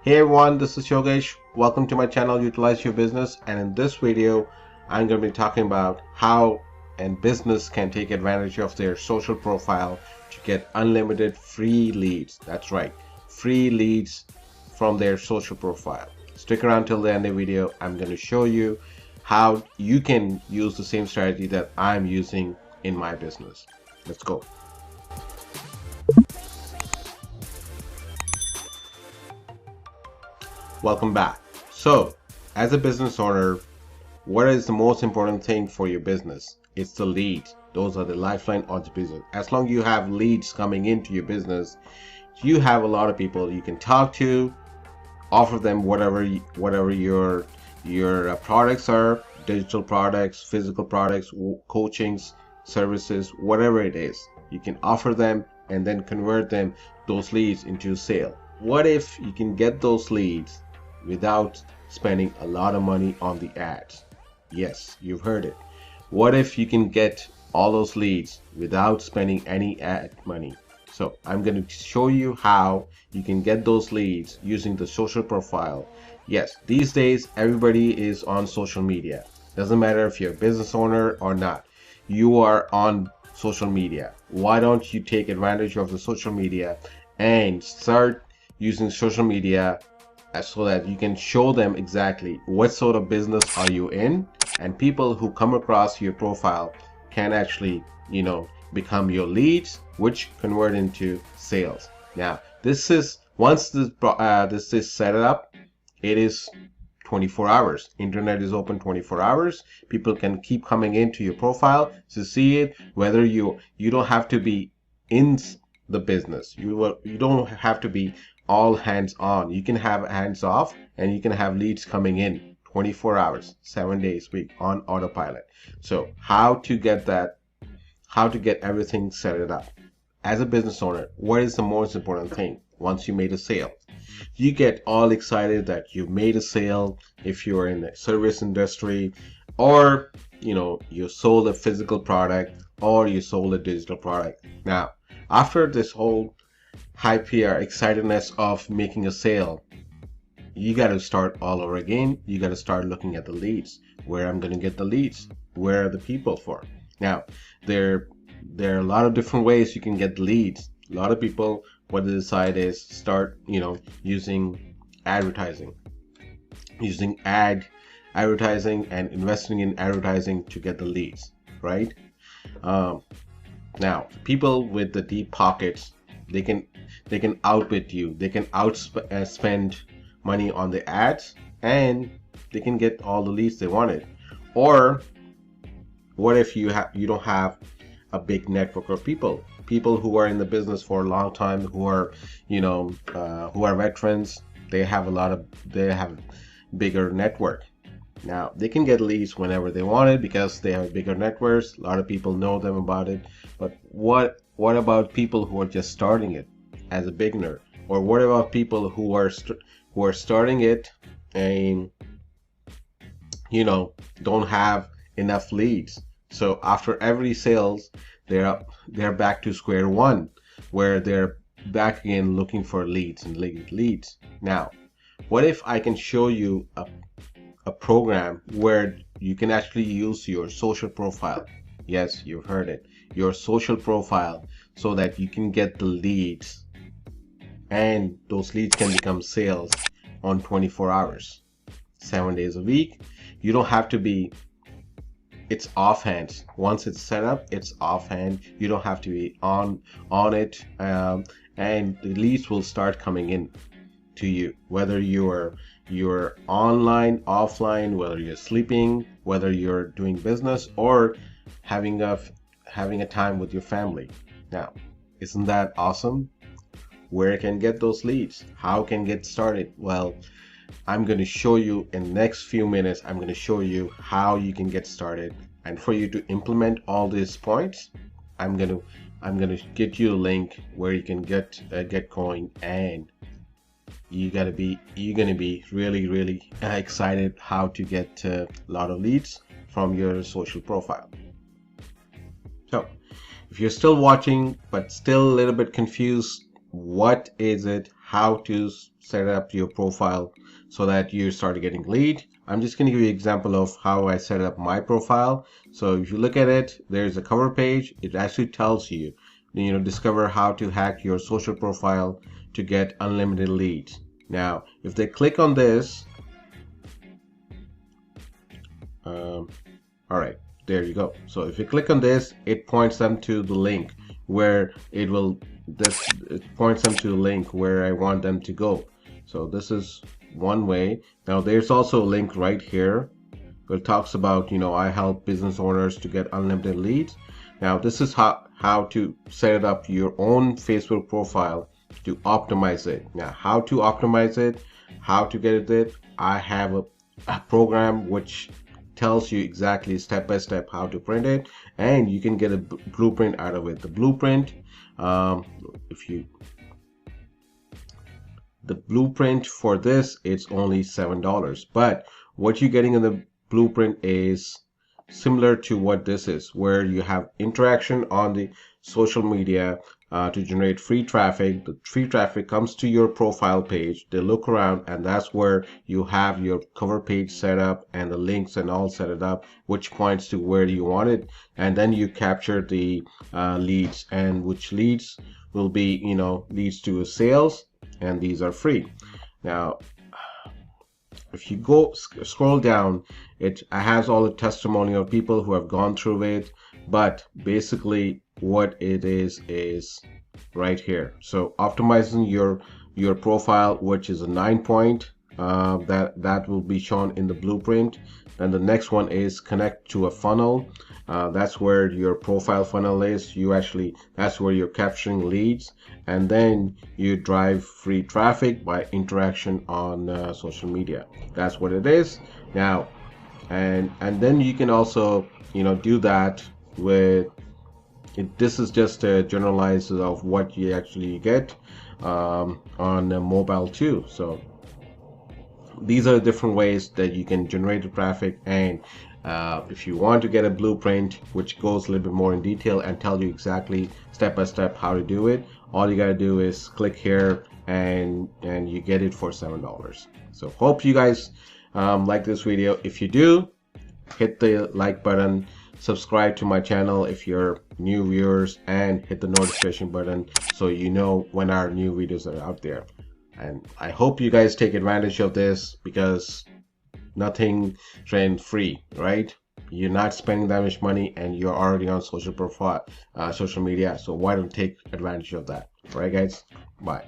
Hey everyone, this is Yogesh. Welcome to my channel Utilize Your Business, and in this video I'm going to be talking about how a business can take advantage of their social profile to get unlimited free leads. That's right, free leads from their social profile. Stick around till the end of the video. I'm going to show you how you can use the same strategy that I'm using in my business. Let's go. Welcome back. So, as a business owner, what is the most important thing for your business? It's the leads. Those are the lifeline of the business. As long as you have leads coming into your business, you have a lot of people you can talk to, offer them whatever your products are, digital products, physical products, coachings, services, whatever it is. You can offer them and then convert those leads into sale. What if you can get those leads without spending a lot of money on the ads? Yes, you've heard it. What if you can get all those leads without spending any ad money? So I'm going to show you how you can get those leads using the social profile. Yes, these days everybody is on social media. Doesn't matter if you're a business owner or not. You are on social media. Why don't you take advantage of the social media and start using social media so that you can show them exactly what sort of business are you in, and people who come across your profile can actually, become your leads, which convert into sales. Now, this is once this is set up, it is 24 hours. Internet is open 24 hours. People can keep coming into your profile to see it. Whether you don't have to be in the business, you don't have to be all hands on. You can have hands off, and you can have leads coming in 24 hours, 7 days a week on autopilot. So how to get everything set it up? As a business owner, what is the most important thing? Once you made a sale, you get all excited that you've made a sale. If you're in the service industry, or you sold a physical product, or you sold a digital product. Now, after this whole hype here, excitedness of making a sale, you got to start all over again. You got to start looking at the leads. Where I'm going to get the leads? Where are the people for? Now, there are a lot of different ways you can get leads. A lot of people, what they decide is start, using advertising, using advertising and investing in advertising to get the leads, right? Now, people with the deep pockets, they can outbid you. They can spend money on the ads, and they can get all the leads they wanted. Or what if you don't have a big network of people who are in the business for a long time, who are who are veterans? They have bigger network. Now, they can get leads whenever they want it because they have bigger networks. A lot of people know them about it. But what about people who are just starting it as a beginner? Or what about people who are starting it and don't have enough leads? So after every sales, they're back to square one, where they're back again looking for leads and leads. Now, what if I can show you a program where you can actually use your social profile? Yes, you've heard it, your social profile, so that you can get the leads, and those leads can become sales on 24 hours, 7 days a week. You don't have to be, it's offhand. Once it's set up, it's offhand. You don't have to be on it, and the leads will start coming in to you, whether you're online, offline, whether you're sleeping, whether you're doing business, or having a time with your family. Now, isn't that awesome? Where can get those leads? How can get started? Well, I'm going to show you in the next few minutes. I'm going to show you how you can get started, and for you to implement all these points, I'm going to get you a link where you can get going, and you're gonna be really excited how to get a lot of leads from your social profile. So if you're still watching but still a little bit confused, what is it, how to set up your profile so that you start getting lead. I'm just going to give you an example of how I set up my profile. So if you look at it, there's a cover page. It actually tells you, discover how to hack your social profile to get unlimited leads. Now, if they click on this, all right, there you go. So if you click on this, it points them to the link where it points them to the link where I want them to go. So this is one way. Now there's also a link right here where it talks about, I help business owners to get unlimited leads. Now this is how to set up your own Facebook profile to optimize it. Now how to optimize it, how to get it, I have a program which tells you exactly step by step how to print it, and you can get a blueprint out of it. The blueprint, the blueprint for this, it's only $7, but what you're getting in the blueprint is similar to what this is, where you have interaction on the social media to generate free traffic. The free traffic comes to your profile page. They look around, and that's where you have your cover page set up and the links and all set it up, which points to where you want it. And then you capture the leads, and which leads will be, leads to sales, and these are free. Now, if you go scroll down, it has all the testimonial of people who have gone through it, but basically what it is right here. So optimizing your profile, which is a 9-point, that will be shown in the blueprint. Then the next one is connect to a funnel. That's where your profile funnel is. That's where you're capturing leads, and then you drive free traffic by interaction on social media. That's what it is. Now, and then you can also do that with it. This is just a generalized of what you actually get on mobile too. So these are different ways that you can generate the traffic. And if you want to get a blueprint which goes a little bit more in detail and tell you exactly step by step how to do it, all you gotta do is click here and you get it for $7. So hope you guys like this video. If you do, hit the like button, subscribe to my channel if you're new viewers, and hit the notification button so you know when our new videos are out there. And I hope you guys take advantage of this, because nothing trend free, right? You're not spending that much money and you're already on social media, so why don't take advantage of that? All right guys, bye.